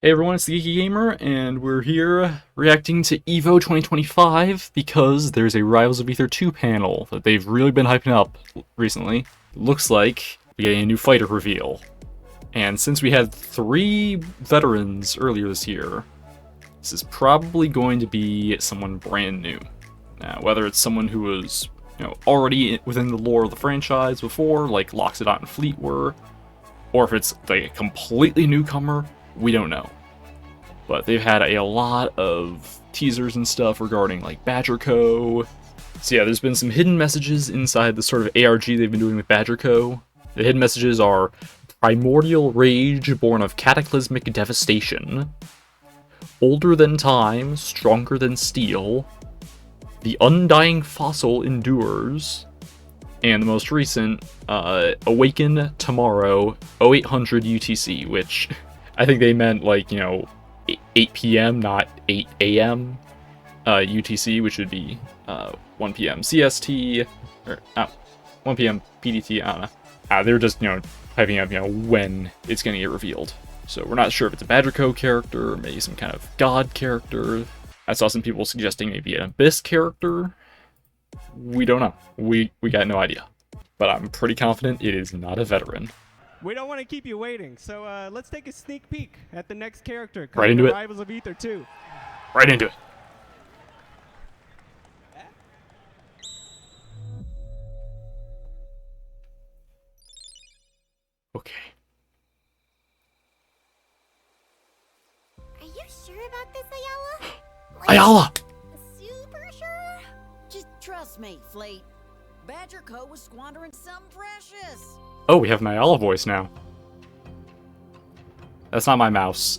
Hey everyone, it's the Geeky Gamer, and we're here reacting to EVO 2025 because there's a Rivals of Aether II panel that they've really been hyping up recently. Looks like we get a new fighter reveal. And since we had 3 veterans earlier this year, this is probably going to be someone brand new. Now, whether it's someone who was, already within the lore of the franchise before, like Loxodon and Fleet were, or if it's like a completely newcomer, we don't know. But they've had a lot of teasers and stuff regarding like Badger Co. So yeah, there's been some hidden messages inside the sort of ARG they've been doing with Badger Co. The hidden messages are primordial rage born of cataclysmic devastation, older than time, stronger than steel, the undying fossil endures, and the most recent, awaken tomorrow 0800 UTC, which I think they meant like, 8 p.m., not 8 a.m. UTC, which would be 1 p.m. CST, or 1 p.m. PDT, I don't know. They're just, hyping up, when it's going to get revealed. So we're not sure if it's a Badger Co character, or maybe some kind of god character. I saw some people suggesting maybe an Abyss character. We don't know. We got no idea. But I'm pretty confident it is not a veteran. We don't want to keep you waiting, so let's take a sneak peek at the next character Right coming into to it. Rivals of Aether II. Right into it. Okay. Are you sure about this, Ayala? Ayala! Super sure? Just trust me, Fleet. Badger Co. was squandering something precious. Oh, we have an Ayala voice now. That's not my mouse.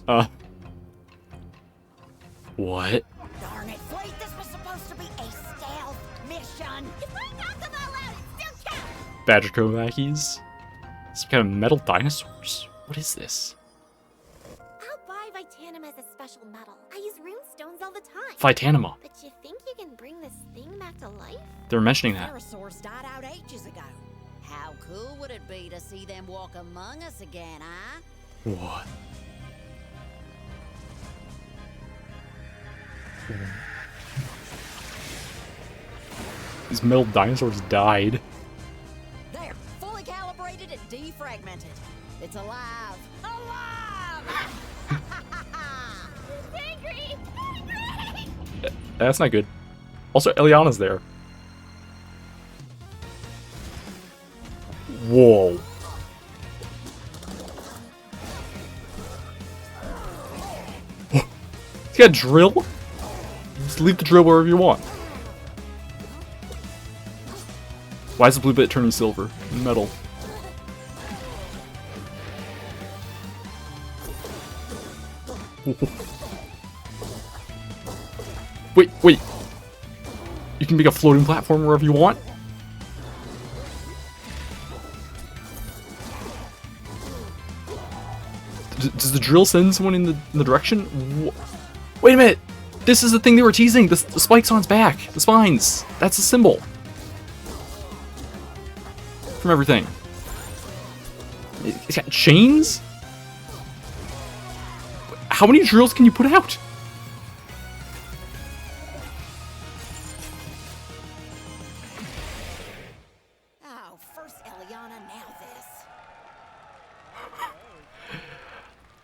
What? Darn it, Fleet, this was supposed to be a stealth mission. If I knock them all out, it still counts! Badger Co Mackies? Some kind of metal dinosaurs? What is this? I'll buy Vitanum as a special metal. I use rune stones all the time. Vitanima. But you think you can bring this thing back to life? They're mentioning that. Pterosaurs died out ages ago. How cool would it be to see them walk among us again, huh? What? These metal dinosaurs died. There, fully calibrated and defragmented. It's alive. Alive! It's angry! Angry! That's not good. Also, Eliana's there. Whoa. You got a drill? Just leave the drill wherever you want. Why is the blue bit turning silver? Metal. Wait. You can make a floating platform wherever you want? Does the drill send someone in the direction? Wait a minute! This is the thing they were teasing! The spikes on its back! The spines! That's a symbol! From everything. It's got chains? How many drills can you put out? Oh, first Eliana, now this.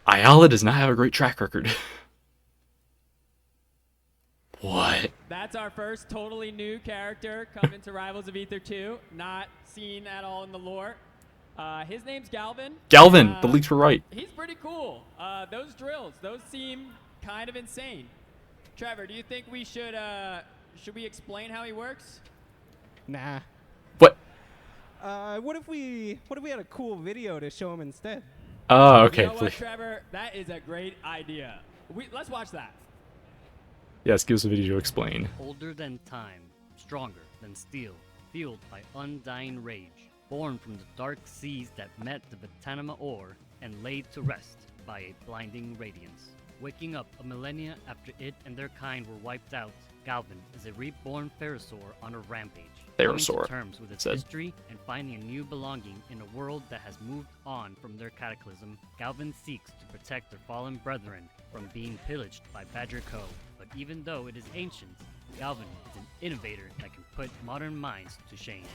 Ayala does not have a great track record. What? That's our first totally new character coming to Rivals of Aether II, not seen at all in the lore. His name's Galvan. Galvan! The leaks were right. He's pretty cool. Those drills, those seem kind of insane. Trevor, do you think we should we explain how he works? Nah. What? What if we had a cool video to show him instead? Oh, okay. You know what, Trevor? That is a great idea. Let's watch that. Yes, give us a video to explain. Older than time, stronger than steel, fueled by undying rage, born from the dark seas that met the Vitanima ore and laid to rest by a blinding radiance. Waking up a millennia after it and their kind were wiped out, Galvan is a reborn Ferrosaur on a rampage, coming to Ferrosaur, terms with its said. history and finding a new belonging in a world that has moved on from their cataclysm. Galvan seeks to protect their fallen brethren from being pillaged by Badger Co. But even though it is ancient, Galvan is an innovator that can put modern minds to shame.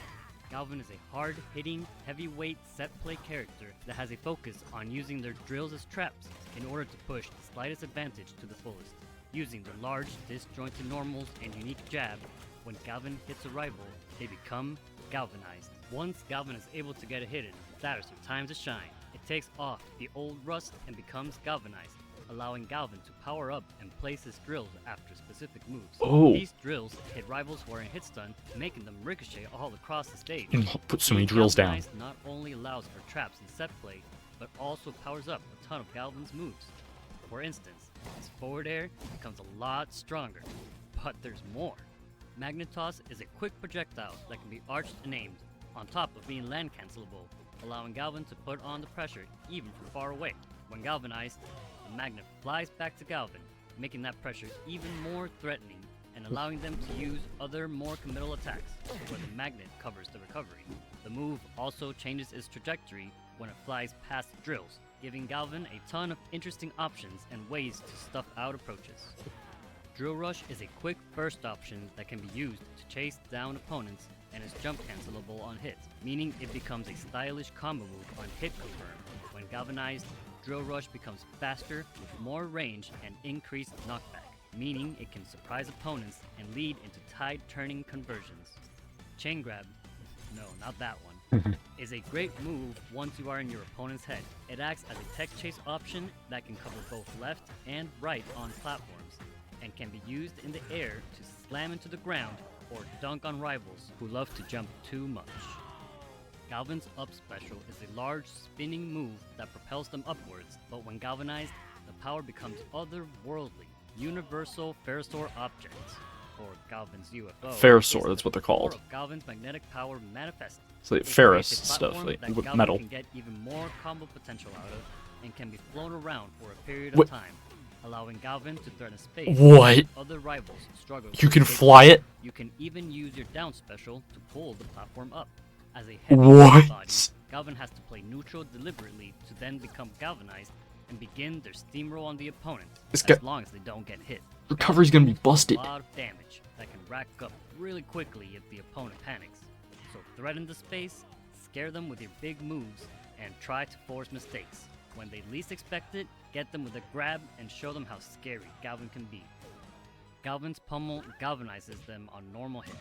Galvan is a hard-hitting, heavyweight set-play character that has a focus on using their drills as traps in order to push the slightest advantage to the fullest. Using their large, disjointed normals and unique jab, when Galvan hits a rival, they become galvanized. Once Galvan is able to get a hit in, that is their time to shine. It takes off the old rust and becomes galvanized, allowing Galvan to power up and place his drills after specific moves. Oh. These drills hit rivals who are in hit stun, making them ricochet all across the stage. And put so many Being drills down. galvanized not only allows for traps and set play, but also powers up a ton of Galvan's moves. For instance, his forward air becomes a lot stronger, but there's more. Magnetoss is a quick projectile that can be arched and aimed, on top of being land cancelable, allowing Galvan to put on the pressure even from far away. When galvanized, the magnet flies back to Galvan, making that pressure even more threatening and allowing them to use other more committal attacks, where the magnet covers the recovery. The move also changes its trajectory when it flies past drills, giving Galvan a ton of interesting options and ways to stuff out approaches. Drill Rush is a quick burst option that can be used to chase down opponents and is jump cancelable on hit, meaning it becomes a stylish combo move on hit confirm. When galvanized, Drill Rush becomes faster with more range and increased knockback, meaning it can surprise opponents and lead into tide turning conversions. Chain Grab, no, not that one, is a great move once you are in your opponent's head. It acts as a tech chase option that can cover both left and right on platforms, and can be used in the air to slam into the ground or dunk on rivals who love to jump too much. Galvan's up special is a large spinning move that propels them upwards, but when galvanized, the power becomes otherworldly. Universal Ferrosaur objects, or Galvan's UFO. Ferrosaur, is that's what they're the core called. of Galvan's magnetic power manifested. It's like It ferrous creates a stuff, platform like that with Galvan metal. can get even more combo potential out of, and can be flown around for a period What? of time, allowing Galvan to threaten space. What? Other rivals struggle. You to can escape. fly it? You can even use your down special to pull the platform up. As a heavy What? body, Galvan has to play neutral deliberately to then become galvanized and begin their steamroll on the opponent, This as guy- long as they don't get hit. Recovery's gonna be Galvan deals busted. A lot of damage that can rack up really quickly if the opponent panics. So threaten the space, scare them with your big moves, and try to force mistakes. When they least expect it, get them with a grab and show them how scary Galvan can be. Galvan's pummel galvanizes them on normal hits,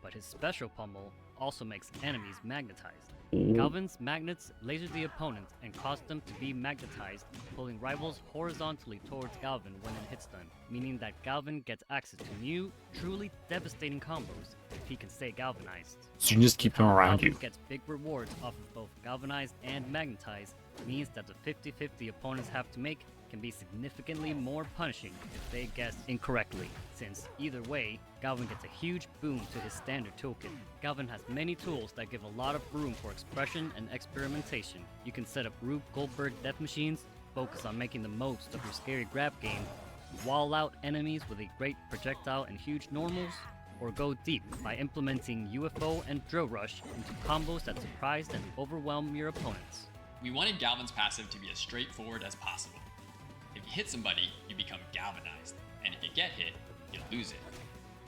but his special pummel also makes enemies magnetized. Galvan's magnets laser the opponent and cause them to be magnetized, pulling rivals horizontally towards Galvan when in hit stun, meaning that Galvan gets access to new, truly devastating combos if he can stay galvanized. So you can just keep them around you. Galvan gets big rewards off of both galvanized and magnetized, means that the 50-50 opponents have to make can be significantly more punishing if they guess incorrectly, since either way, Galvan gets a huge boon to his standard toolkit. Galvan has many tools that give a lot of room for expression and experimentation. You can set up Rube Goldberg death machines, focus on making the most of your scary grab game, wall out enemies with a great projectile and huge normals, or go deep by implementing UFO and Drill Rush into combos that surprise and overwhelm your opponents. We wanted Galvan's passive to be as straightforward as possible. If you hit somebody, you become galvanized, and if you get hit, you lose it.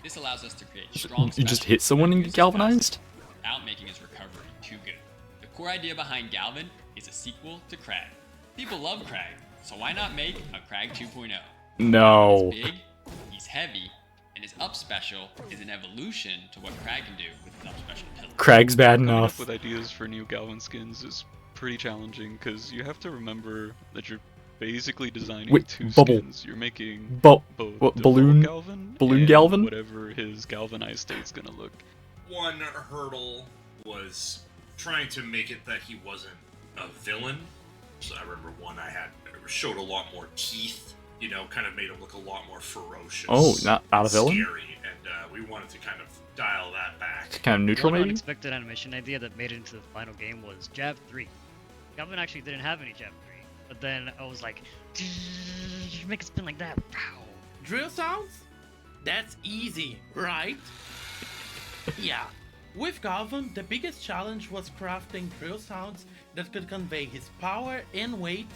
This allows us to create strong You just specials hit someone and that get use his galvanized? passive without making his recovery too good. The core idea behind Galvan is a sequel to Crag. People love Crag, so why not make a Crag 2.0? No. He's big, he's heavy, and his up special is an evolution to what Crag can do with his up special pillar. Crag's bad Coming up enough. with ideas for new Galvan skins is pretty challenging because you have to remember that you're basically designing Wait, two bubble. skins. You're making What, both balloon? default Galvan Balloon and Galvan? whatever his galvanized state's gonna look. One hurdle was trying to make it that he wasn't a villain. So I remember one I had showed a lot more teeth, you know, kind of made him look a lot more ferocious. Oh, not a and villain? Scary, and we wanted to kind of dial that back. Kind of neutral, One maybe? unexpected animation idea that made it into the final game was Jab 3. Galvan actually didn't have any Jab 3, But then I was like, make it spin like that. Pow. Drill sounds? That's easy, right? Yeah. With Galvan, the biggest challenge was crafting drill sounds that could convey his power and weight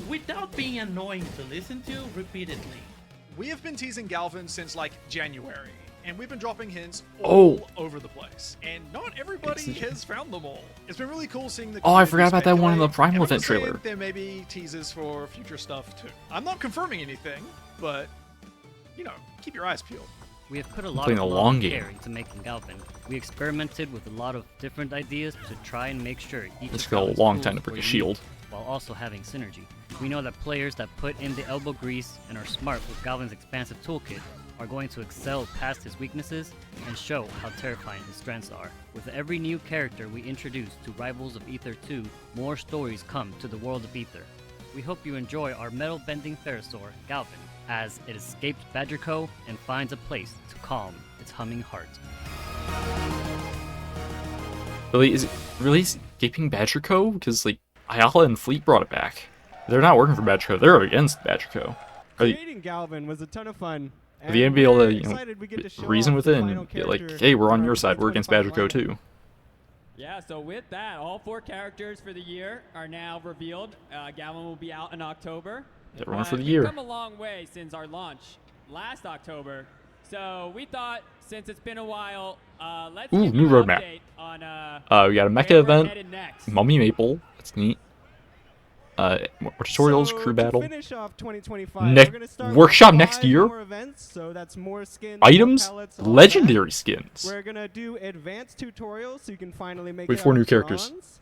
without being annoying to listen to repeatedly. We have been teasing Galvan since like January, and we've been dropping hints all over the place. And not everybody has found them all. It's been really cool seeing the. Oh, I forgot about that one in the speculate, Primal and I'm event just saying trailer. There may be teases for future stuff too. I'm not confirming anything, but you know, keep your eyes peeled. We have put a lot Playing of a love long and game. care into making Galvan. We experimented with a lot of different ideas to try and make sure each It's of got a Galvan's long tools time to were break a unique, shield. while also having synergy. We know that players that put in the elbow grease and are smart with Galvan's expansive toolkit are going to excel past his weaknesses and show how terrifying his strengths are. With every new character we introduce to Rivals of Aether II, more stories come to the world of Aether. We hope you enjoy our metal-bending Therosaur, Galvan, as it escapes Badger Co. and finds a place to calm its humming heart. Really, is it really escaping Badger Co? Because like Ayala and Fleet brought it back. They're not working for Badger Co. They're against Badger Co. Are they, Creating Galvan was a ton of fun. are they gonna be able we're to, you know, excited we get to show reason off with the it final and be like, character hey, we're on for your our side. We're against Badger Co. 2025 lineup. too. Yeah, so with that, all 4 characters for the year are now revealed. Galvan will be out in October. They're running for the We've year. come a long way since our launch last October. So we thought, since it's been a while, let's Ooh, give new you an roadmap. update on We got a mecha where we're event, headed next. Mummy Maple. That's neat. More tutorials, So, crew to battle. finish off 2025, Ne- we're gonna start workshop with next 5 year? more events, so that's more skins, Items, more palettes, all that. legendary skins. We're gonna do advanced tutorials, so you can finally make Wait, it 4 out new of characters. bronze.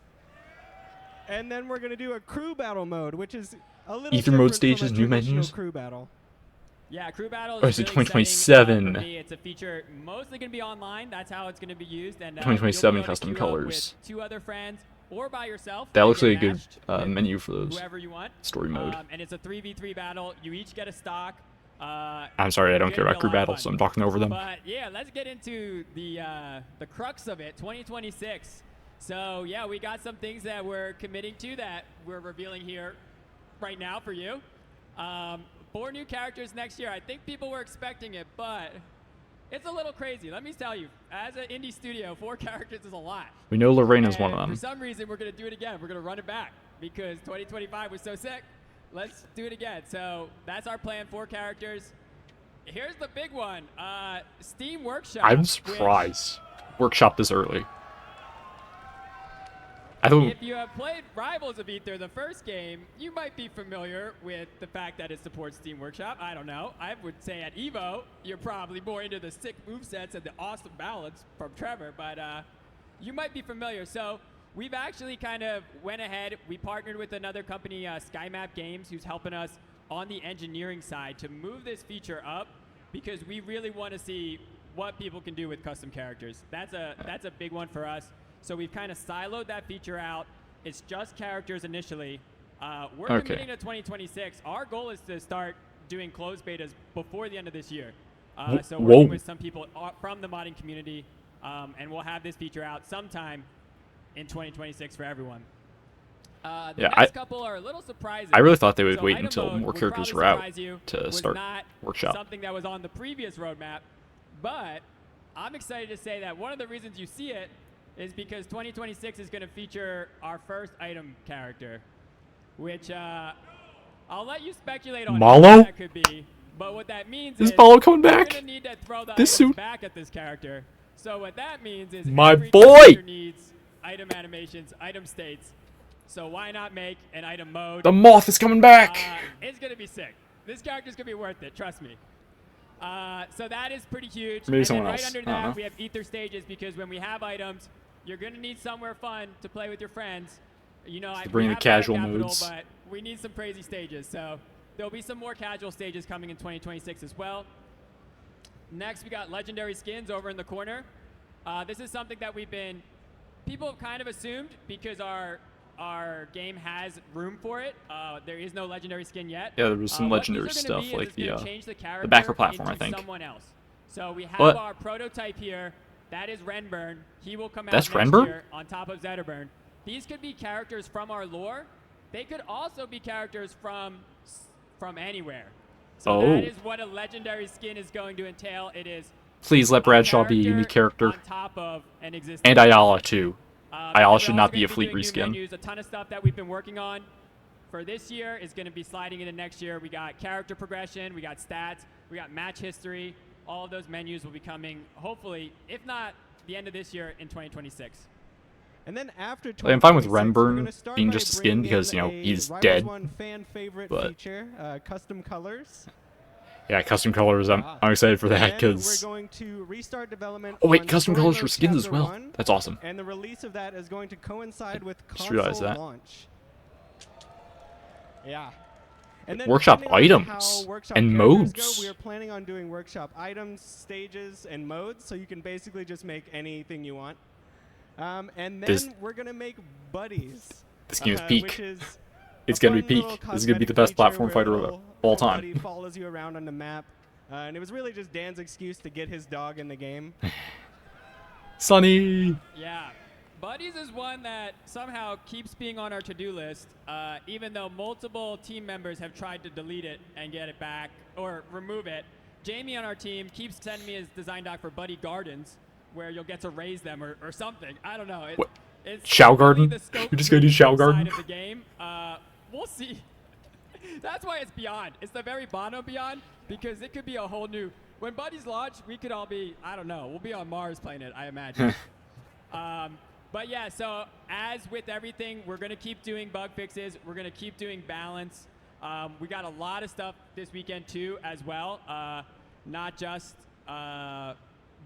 And then we're gonna do a crew battle mode, which is a little Ether mode different from stages, a new traditional menus. crew battle. Yeah, crew battle Oh, is it's really in exciting, 2027. for me. It's a feature mostly going to be online. That's how it's going to be used. And 2027 you'll be able to custom queue up colors. with 2 other friends or by yourself. That and looks get like a good matched with menu for those. whoever you want. Story mode. And it's a 3v3 battle. You each get a stock. I'm sorry, I don't care about crew battles, so I'm talking over them. But yeah, let's get into the crux of it, 2026. So yeah, we got some things that we're committing to that we're revealing here right now for you. 4 new characters next year. I think people were expecting it, but it's a little crazy. Let me tell you, as an indie studio, 4 characters is a lot. We know Lorena's one of And them. For some reason, we're going to do it again. We're going to run it back because 2025 was so sick. Let's do it again. So that's our plan, 4 characters. Here's the big one. Steam Workshop. I'm which- surprised. Workshop this early. I don't. If you have played Rivals of Aether, the first game, you might be familiar with the fact that it supports Steam Workshop. I don't know. I would say at EVO, you're probably more into the sick movesets and the awesome balance from Trevor, but you might be familiar. So we've actually kind of went ahead. We partnered with another company, SkyMap Games, who's helping us on the engineering side to move this feature up because we really want to see what people can do with custom characters. That's a big one for us. So we've kind of siloed that feature out. It's just characters initially. We're committing to 2026. Our goal is to start doing closed betas before the end of this year. So working with some people from the modding community, and we'll have this feature out sometime in 2026 for everyone. The next couple are a little surprising. I really thought they would So wait item until mode more would characters probably were out surprise you, to was start not Workshop. something that was on the previous roadmap, but I'm excited to say that one of the reasons you see it is because 2026 is going to feature our first item character, which I'll let you speculate on Malo? who that could be. But what that means Is is Malo coming we're back? going to need to throw the This items suit? back at this character. So what that means is My every boy! character needs item animations, item states. So why not make an item mode? The moth is coming back! It's going to be sick. This character's going to be worth it, trust me. So that is pretty huge. Maybe and someone then right else. under I don't that, know. we have Aether stages because when we have items, you're going to need somewhere fun to play with your friends. You know, To bring we the have Battle casual Capital, modes. but we need some crazy stages. So there'll be some more casual stages coming in 2026 as well. Next, we got legendary skins over in the corner. This is something that people have kind of assumed because our game has room for it. There is no legendary skin yet. Yeah, there was some What these legendary are gonna stuff, be is like it's gonna the change the backer character platform, I into think. someone else. So we have What? our prototype here. That is Renburn. He will come out That's next Renburn? year on top of Zetterburn. These could be characters from our lore They could also be characters from anywhere. So that is what a legendary skin is going to entail. It is Please let Bradshaw be a unique character. on top of an existing And Ayala too. Ayala we're should also not be gonna a fleet doing new reskin. menus. A ton of stuff that we've been working on for this year is going to be sliding into next year. We got character progression, we got stats, we got match history. All of those menus will be coming, hopefully, if not the end of this year, in 2026. And then after I'm fine with 2026, we're Renburn gonna start being by just a skin bringing because, you know, in a he's Rivals dead. 1 fan favorite But- feature, custom colors. Yeah, custom colors. I'm excited for that And then because. we're going to restart development. Oh wait, on custom Story colors Mode for skins as Chapter well. 1, That's awesome. And the release of that is going to coincide with Just realized console that. launch. Yeah. And then Workshop depending on items how workshop and characters modes. Go, we are planning on doing workshop items, stages, and modes, so you can basically just make anything you want. And then This- we're gonna make buddies. This game is which peak. is It's a gonna be fun peak. little This is gonna be the cosmetic best feature platform where fighter a of little all buddy time. follows you around on the map, and it was really just Dan's excuse to get his dog in the game. Sunny. Yeah. Buddies is one that somehow keeps being on our to-do list, even though multiple team members have tried to delete it and get it back or remove it. Jamie on our team keeps sending me his design doc for Buddy Gardens, where you'll get to raise them or something. I don't know. What? It's Shao definitely Garden? the scope You're just gonna do Shao Garden? side of the game. We'll see. That's why it's Beyond. It's the very Bono Beyond, because it could be a whole new. When Buddies launch, we could all be, I don't know, we'll be on Mars playing it, I imagine. But yeah, so as with everything, we're going to keep doing bug fixes. We're going to keep doing balance. We got a lot of stuff this weekend too as well. Not just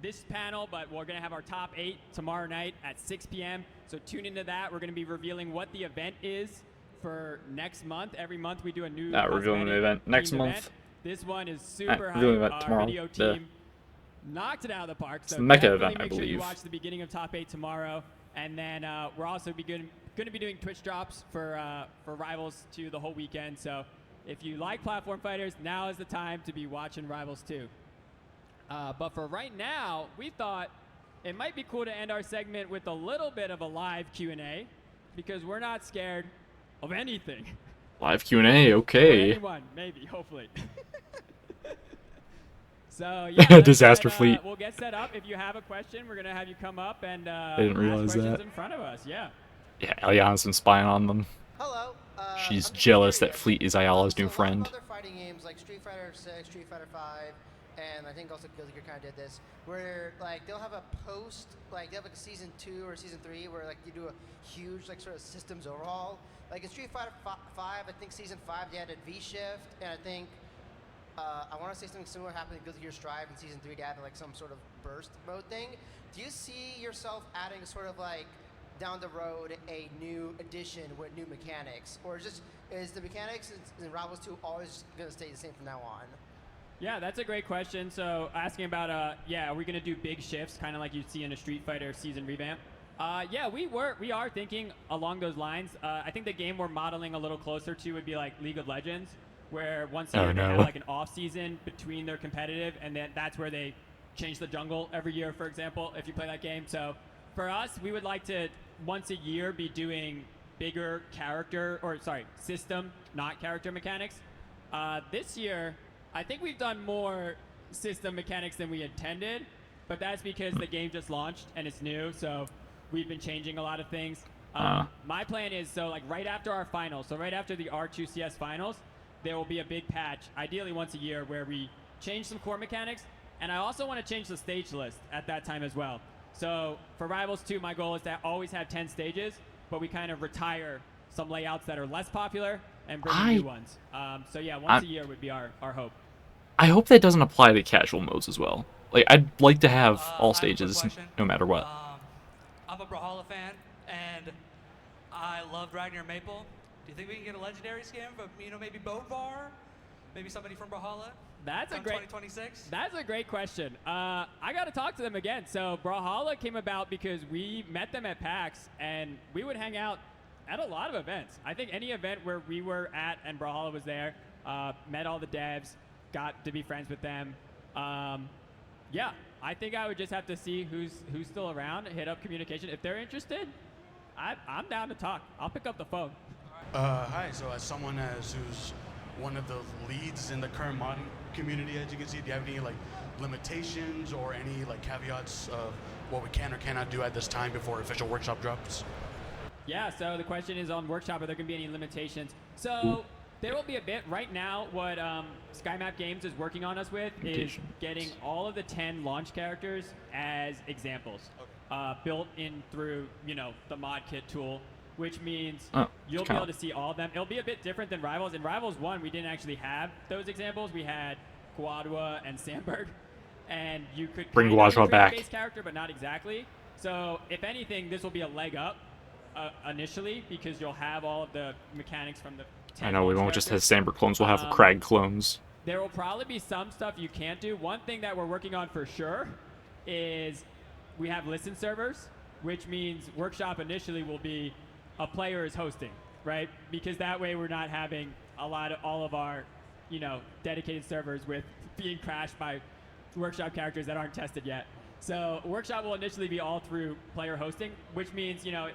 this panel, but we're going to have our top 8 tomorrow night at 6 p.m. So tune into that. We're going to be revealing what the event is for next month. Every month we do a new Revealing the event next themed month. event. This one is super hype. revealing the event Our tomorrow. video The- team knocked it out of the park. So the Mecca definitely event, I make sure you believe. watch the beginning of top 8 tomorrow. And then we're also going to be doing Twitch drops for Rivals 2 the whole weekend. So if you like platform fighters, now is the time to be watching Rivals 2. But for right now, we thought it might be cool to end our segment with a little bit of a live Q&A, because we're not scared of anything. Live Q&A. Or Okay. anyone, maybe, hopefully. So yeah, let's Disaster get, fleet. We'll get set up. If you have a question, we're gonna have you come up and didn't ask realize questions that. in front of us. Yeah. Yeah, Ayala's been spying on them. Hello. She's I'm jealous that curious. Fleet is Ayala's So new a lot of friend. other fighting games like Street Fighter 6, Street Fighter 5, and I think also Guilty Gear kind of did this, where like they'll have a post, like they have like a season 2 or season 3, where like you do a huge like sort of systems overhaul. Like in Street Fighter 5, I think season 5 they added V-Shift, and I think I want to say something similar happened in Guilty Gear Strive in season 3 to add like some sort of burst mode thing. Do you see yourself adding sort of like down the road a new edition with new mechanics, or is the mechanics in Rivals 2 always going to stay the same from now on? Yeah, that's a great question. So asking about, are we gonna do big shifts, kind of like you'd see in a Street Fighter season revamp? Yeah, we are thinking along those lines. I think the game we're modeling a little closer to would be like League of Legends, where once a year they have like an off season between their competitive, and then that's where they change the jungle every year, for example, if you play that game. So for us, we would like to once a year be doing bigger system, not character mechanics. This year, I think we've done more system mechanics than we intended, but that's because the game just launched and it's new, so we've been changing a lot of things. My plan is, so like right after our finals, so right after the R2CS finals, there will be a big patch, ideally once a year, where we change some core mechanics, and I also want to change the stage list at that time as well. So for Rivals 2, my goal is to always have 10 stages, but we kind of retire some layouts that are less popular and bring in new ones. So yeah, once a year would be our hope. I hope that doesn't apply to casual modes as well. Like, I'd like to have all stages, no matter what. I'm a Brawlhalla fan, and I love Ragnar Maple. Do you think we can get a legendary skin from, maybe Bodvar? Maybe somebody from Brawlhalla? That's a great 2026. That's a great question. I got to talk to them again. So Brawlhalla came about because we met them at PAX, and we would hang out at a lot of events. I think any event where we were at and Brawlhalla was there, met all the devs, got to be friends with them. Yeah, I think I would just have to see who's still around, hit up communication. If they're interested, I'm down to talk. I'll pick up the phone. Hi. So as someone who's one of the leads in the current modding community, as you can see, do you have any like limitations or any like caveats of what we can or cannot do at this time before official workshop drops? Yeah, so the question is on Workshop, are there going to be any limitations? So there will be a bit. Right now, what SkyMap Games is working on us with is getting all of the 10 launch characters as examples, built in through, you know, the mod kit tool, which means you'll be able to see all of them. It'll be a bit different than Rivals. In Rivals 1, we didn't actually have those examples. We had Quadwa and Sandberg, and you could bring Quadwa back. Base character, but not exactly. So if anything, this will be a leg up initially, because you'll have all of the mechanics from the 10 I know, we won't characters. just have Sandberg clones, we'll have Crag clones. There will probably be some stuff you can't do. One thing that we're working on for sure is we have listen servers, which means Workshop initially will be a player is hosting, right? Because that way we're not having all of our, you know, dedicated servers with being crashed by Workshop characters that aren't tested yet. So Workshop will initially be all through player hosting, which means, you know,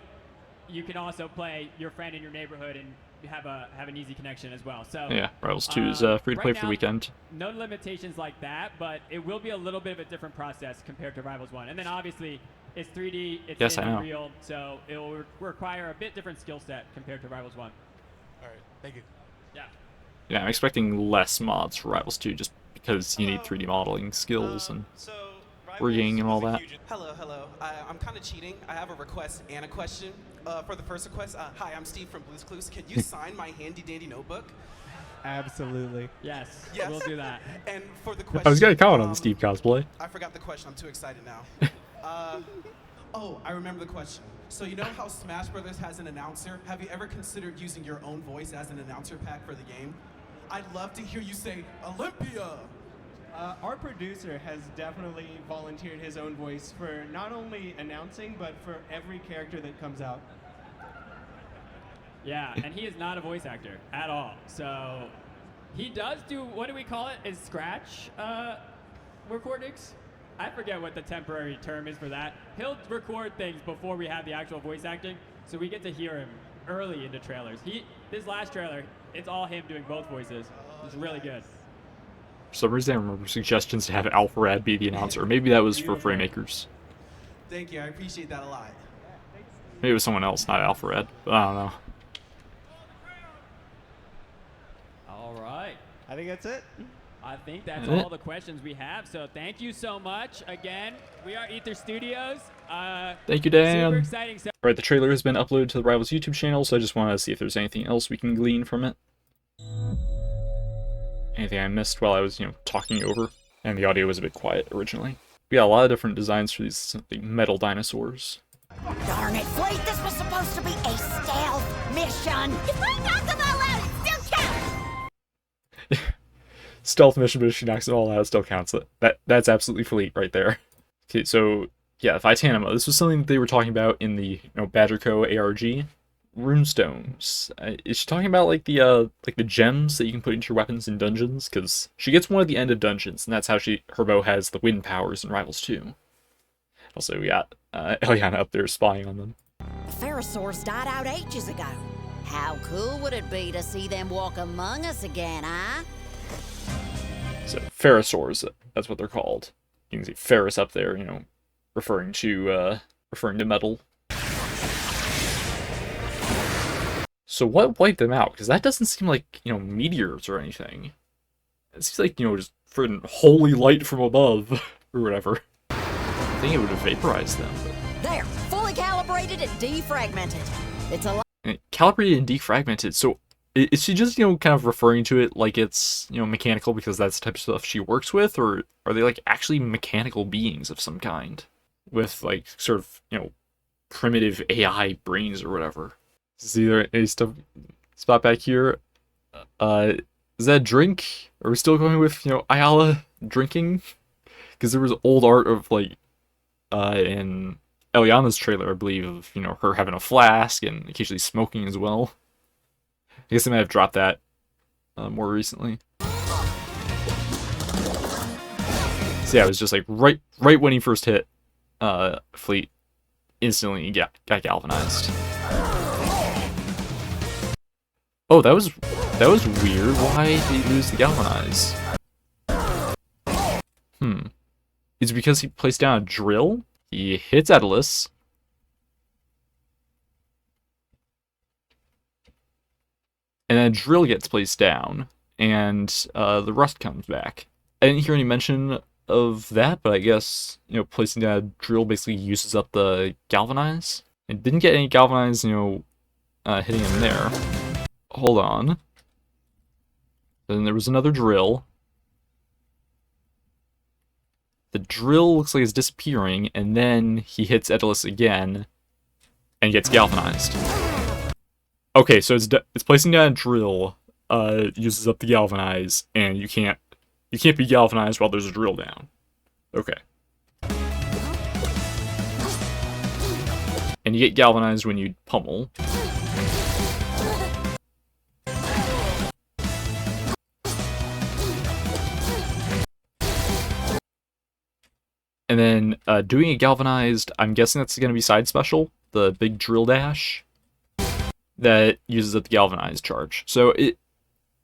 you can also play your friend in your neighborhood and have an easy connection as well. So yeah, Rivals 2 is free to play for the weekend. No limitations like that, but it will be a little bit of a different process compared to Rivals 1. And then obviously it's 3D, it's in Unreal, so it will require a bit different skill set compared to Rivals 1. All right, thank you. Yeah. Yeah, I'm expecting less mods for Rivals 2 just because you need 3D modeling skills and rigging and all that. Hello. I'm kind of cheating. I have a request and a question. For the first request, hi, I'm Steve from Blue's Clues. Can you sign my handy dandy notebook? Absolutely. Yes, yes, we'll do that. And for the question, I was gonna comment on the Steve cosplay. I forgot the question. I'm too excited now. Oh, I remember the question. So you know how Smash Brothers has an announcer? Have you ever considered using your own voice as an announcer pack for the game? I'd love to hear you say Olympia. Our producer has definitely volunteered his own voice for not only announcing, but for every character that comes out. Yeah, and he is not a voice actor at all. So he does do, what do we call it? Is scratch recordings? I forget what the temporary term is for that. He'll record things before we have the actual voice acting, so we get to hear him early into trailers. This last trailer, it's all him doing both voices. It's really good. For some reason, I remember suggestions to have Alpharad be the announcer. Maybe that was for Framemakers. Thank you, I appreciate that a lot. Maybe it was someone else, not Alpharad, but I don't know. All right. I think that's it. I think that's all the questions we have. So thank you so much. Again, we are Aether Studios. Thank you, Dan. Super exciting. Alright, the trailer has been uploaded to the Rivals YouTube channel, so I just want to see if there's anything else we can glean from it. Anything I missed while I was, talking over. And the audio was a bit quiet originally. We got a lot of different designs for these metal dinosaurs. Darn it, Fleet, this was supposed to be a stealth mission. If I knock them all out, it still counts! Stealth mission, but if she knocks it all out, it still counts. That's absolutely Fleet right there. Okay, so, yeah, Vitanima. This was something that they were talking about in the, Badger Co. ARG. Runestones. Is she talking about like the gems that you can put into your weapons in dungeons? Because she gets one at the end of dungeons, and that's how her bow has the wind powers in Rivals 2. Also, we got Eliana up there spying on them. The Ferrosaurs died out ages ago. How cool would it be to see them walk among us again, huh? So Ferrosaurs, that's what they're called. You can see Ferrous up there, referring to metal. So what wiped them out? Because that doesn't seem like, meteors or anything. It seems like, just friggin' holy light from above, or whatever. I think it would have vaporized them. But... They're fully calibrated and defragmented. It's a lot. Calibrated and defragmented, so is she just, kind of referring to it like it's, mechanical because that's the type of stuff she works with? Or are they, actually mechanical beings of some kind? With, sort of, primitive AI brains or whatever? Is there any stuff spot back here? Is that a drink? Are we still going with, Ayala drinking? Because there was old art of, in Eliana's trailer, I believe, of, her having a flask and occasionally smoking as well. I guess they might have dropped that more recently. So yeah, it was just right when he first hit Fleet, instantly got galvanized. Oh, that was weird. Why did he lose the Galvanize? Is it because he placed down a drill? He hits Aetherless. And then a drill gets placed down, and the rust comes back. I didn't hear any mention of that, but I guess, placing down a drill basically uses up the Galvanize. It didn't get any Galvanize, hitting him there. Hold on. Then there was another drill. The drill looks like it's disappearing, and then he hits Aetherless again, and gets Galvanized. Okay, so it's placing down a drill, uses up the Galvanize, and you can't be galvanized while there's a drill down. Okay. And you get galvanized when you pummel. And then doing a galvanized, I'm guessing that's going to be side special, the big drill dash that uses up the galvanized charge. So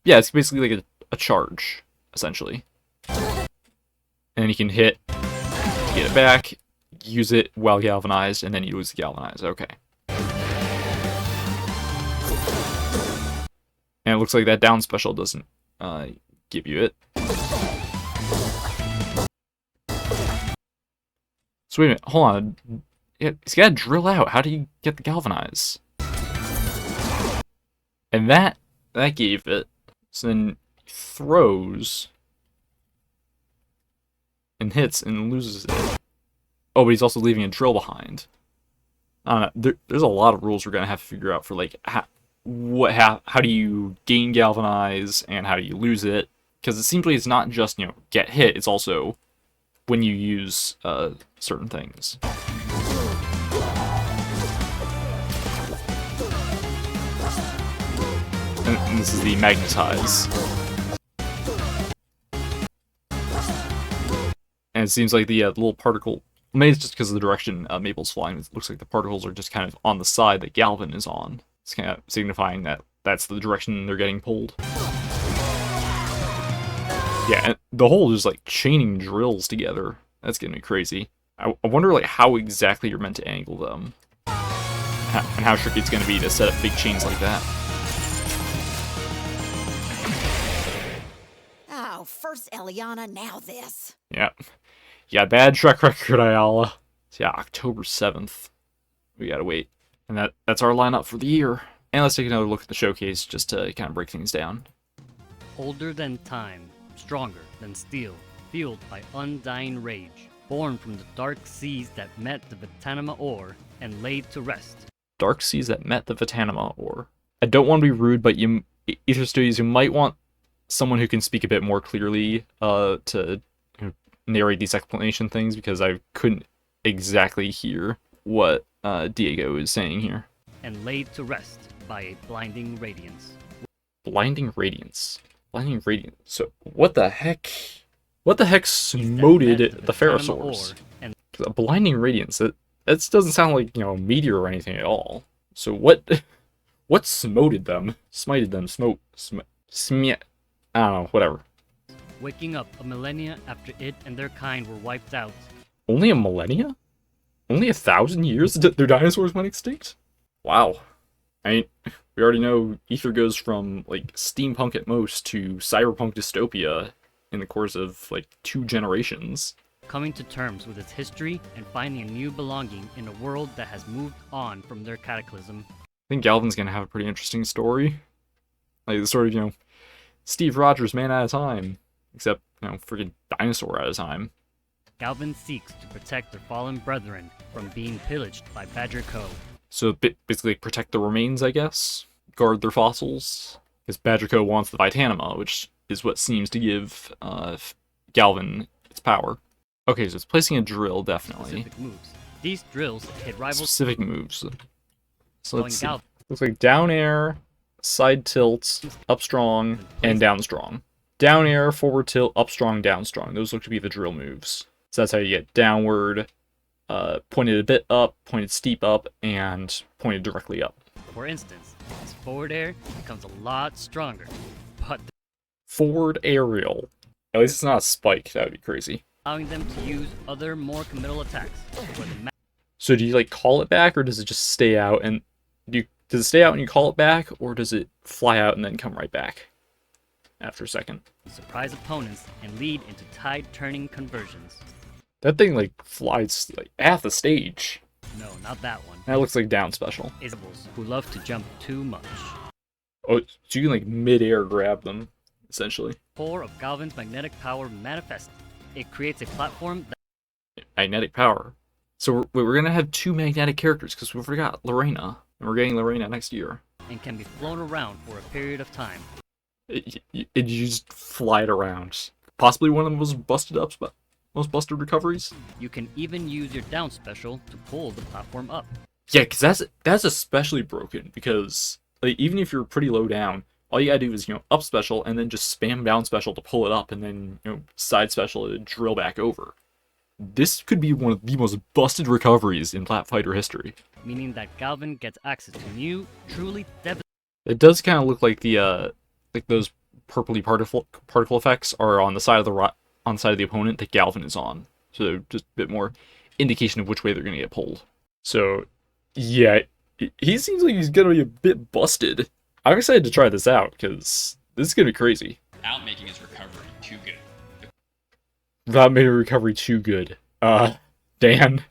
it's basically like a charge, essentially. And you can hit to get it back, use it while galvanized, and then you lose the galvanized. Okay. And it looks like that down special doesn't give you it. So wait a minute, hold on. He's got to drill out. How do you get the galvanize? And that gave it. So then he throws and hits and loses it. Oh, but he's also leaving a drill behind. I don't know. There's a lot of rules we're gonna have to figure out for like how do you gain galvanize and how do you lose it? Because it seems like it's not just get hit. It's also when you use certain things. And this is the magnetize. And it seems like the little particle, maybe it's just because of the direction Maple's flying, it looks like the particles are just kind of on the side that Galvan is on. It's kind of signifying that that's the direction they're getting pulled. Yeah, and the whole just like chaining drills together. That's gonna be crazy. I wonder like how exactly you're meant to angle them. And how tricky it's gonna be to set up big chains like that. Oh, first Eliana, now this. Yeah. Yeah, bad track record, Ayala. So yeah, October 7th. We gotta wait. And that's our lineup for the year. And let's take another look at the showcase just to kind of break things down. Older than time, stronger than steel, fueled by undying rage, born from the dark seas that met the Vitanima ore and laid to rest. Dark seas that met the Vitanima ore. I don't want to be rude, but Aether Studios, you might want someone who can speak a bit more clearly to narrate these explanation things, because I couldn't exactly hear what Diego is saying here. And laid to rest by a blinding radiance. Blinding radiance. Blinding radiance. So what the heck? What the heck smoted the Ferrous ores? A blinding radiance. That doesn't sound like a meteor or anything at all. So what smoted them? Smited them. I don't know. Whatever. Waking up a millennia after it and their kind were wiped out. Only a millennia? Only 1,000 years their dinosaurs went extinct? Wow. I mean, we already know Aether goes from, like, steampunk at most to cyberpunk dystopia in the course of, like, 2 generations. Coming to terms with its history and finding a new belonging in a world that has moved on from their cataclysm. I think Galvan's gonna have a pretty interesting story. Like, the story of, Steve Rogers, man at a time. Except, freaking dinosaur at a time. Galvan seeks to protect their fallen brethren from being pillaged by Badger Co. So basically protect the remains, I guess? Guard their fossils? Because Badger Co wants the Vitanima, which is what seems to give Galvan its power. Okay, so it's placing a drill, definitely. Specific moves. These drills hit rivals. Specific moves. So let's see. Looks like down air, side tilt, up strong, and down strong. Down air, forward tilt, up strong, down strong. Those look to be the drill moves. So that's how you get downward, pointed a bit up, pointed steep up, and pointed directly up. For instance, his forward air becomes a lot stronger, but Forward aerial. At least it's not a spike, that would be crazy. allowing them to use other more committal attacks. Where the So do you like call it back, or does it just stay out and does it stay out and you call it back, or does it fly out and then come right back after a second? surprise opponents and lead into tide-turning conversions. That thing like flies like at the stage. No, not that one. That looks like down special. Isabels, who love to jump too much. Oh, so you can like mid-air grab them, essentially. Core of Galvan's magnetic power manifests. It creates a platform that Magnetic power. So we're gonna have 2 magnetic characters because we forgot Lorena, and we're getting Lorena next year. and can be flown around for a period of time. You just fly it around. Possibly one of the most most busted recoveries. You can even use your down special to pull the platform up. Yeah, because that's especially broken because like, even if you're pretty low down, all you gotta do is up special and then just spam down special to pull it up, and then side special to drill back over. This could be one of the most busted recoveries in Plat Fighter history. Meaning that Galvan gets access to new, truly devastating. It does kind of look like the like those purpley particle effects are on the side of the opponent that Galvan is on. So just a bit more indication of which way they're gonna get pulled. So yeah, he seems like he's gonna be a bit busted. I'm excited to try this out because this is gonna be crazy. Without making his recovery too good. Without making recovery too good. Dan,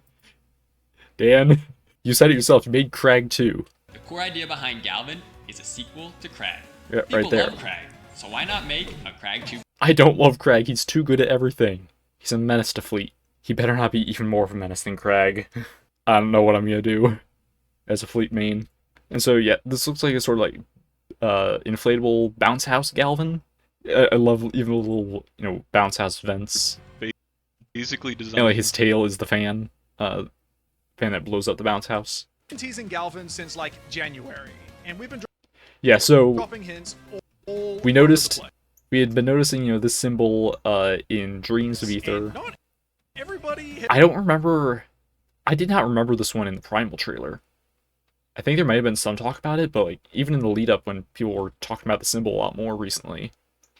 you said it yourself. You made Crag 2. The core idea behind Galvan is a sequel to Crag. Yeah, People right there. love Crag, so why not make a Crag 2? I don't love Crag. He's too good at everything. He's a menace to Fleet. He better not be even more of a menace than Crag. I don't know what I'm gonna do as a Fleet main. And so yeah, this looks like a sort of like inflatable bounce house Galvan. I love even the little bounce house vents. Basically designed. And like his tail is the fan that blows up the bounce house. Been teasing Galvan since like January, and we've been Yeah, so dropping hints all we had been noticing this symbol in Dreams of Aether. Not everybody. I don't remember. I did not remember this one in the Primal trailer. I think there might have been some talk about it, but like even in the lead up when people were talking about the symbol a lot more recently,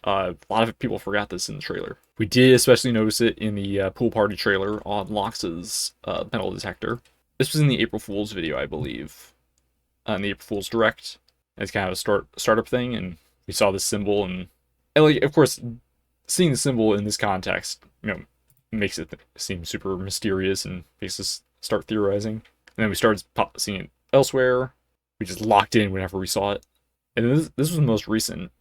a lot of people forgot this in the trailer. We did especially notice it in the pool party trailer on Lox's metal detector. This was in the April Fool's video, I believe, in the April Fool's Direct. It's kind of a startup thing, and we saw this symbol, and like of course, seeing the symbol in this context, makes it seem super mysterious and makes us start theorizing. And then we started seeing it elsewhere. We just locked in whenever we saw it, and this was the most recent.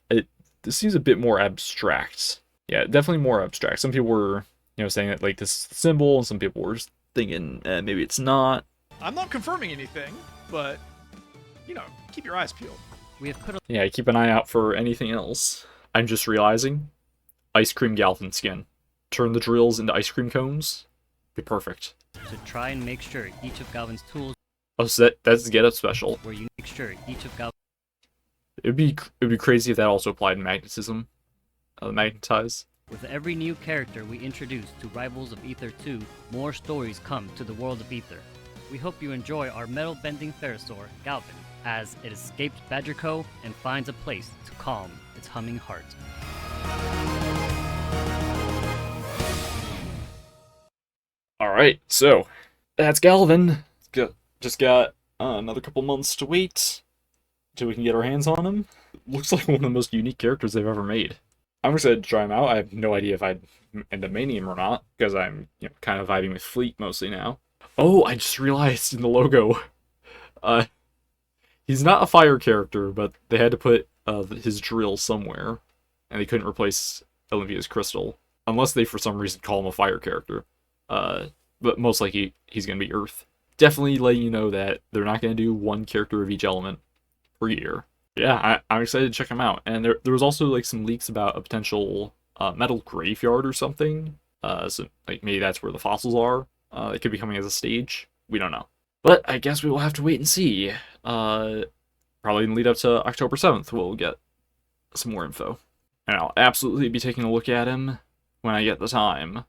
This seems a bit more abstract. Yeah, definitely more abstract. Some people were, saying that like this is the symbol, and some people were thinking maybe it's not. I'm not confirming anything, but keep your eyes peeled. We have put Yeah, keep an eye out for anything else. I'm just realizing, ice cream Galvan skin. Turn the drills into ice cream cones. Be perfect. to try and make sure each of Galvan's tools. Oh, so that's the get up special. Where you make sure each of Galvan. It'd be crazy if that also applied in magnetism. Magnetize. With every new character we introduce to Rivals of Aether II, more stories come to the world of Aether. We hope you enjoy our metal-bending Ferrosaur, Galvan, as it escapes Badger Co. and finds a place to calm its humming heart. Alright, so that's Galvan. Just got another couple months to wait until we can get our hands on him. Looks like one of the most unique characters they've ever made. I'm excited to try him out. I have no idea if I'd end up maining him or not, because I'm kind of vibing with Fleet mostly now. Oh, I just realized in the logo, he's not a fire character, but they had to put his drill somewhere, and they couldn't replace Olivia's crystal, unless they for some reason call him a fire character. But most likely he's going to be Earth. Definitely letting you know that they're not going to do one character of each element per year. Yeah, I'm excited to check them out. And there was also like some leaks about a potential metal graveyard or something. So like maybe that's where the fossils are. It could be coming as a stage. We don't know. But I guess we will have to wait and see. Probably in the lead up to October 7th, we'll get some more info. And I'll absolutely be taking a look at him when I get the time,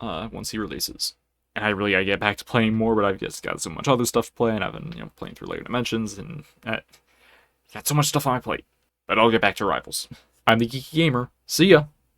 once he releases. And I really gotta get back to playing more, but I've just got so much other stuff to play, and I've been, playing through Lego Dimensions, and got so much stuff on my plate. But I'll get back to Rivals. I'm the Geeky Gamer. See ya!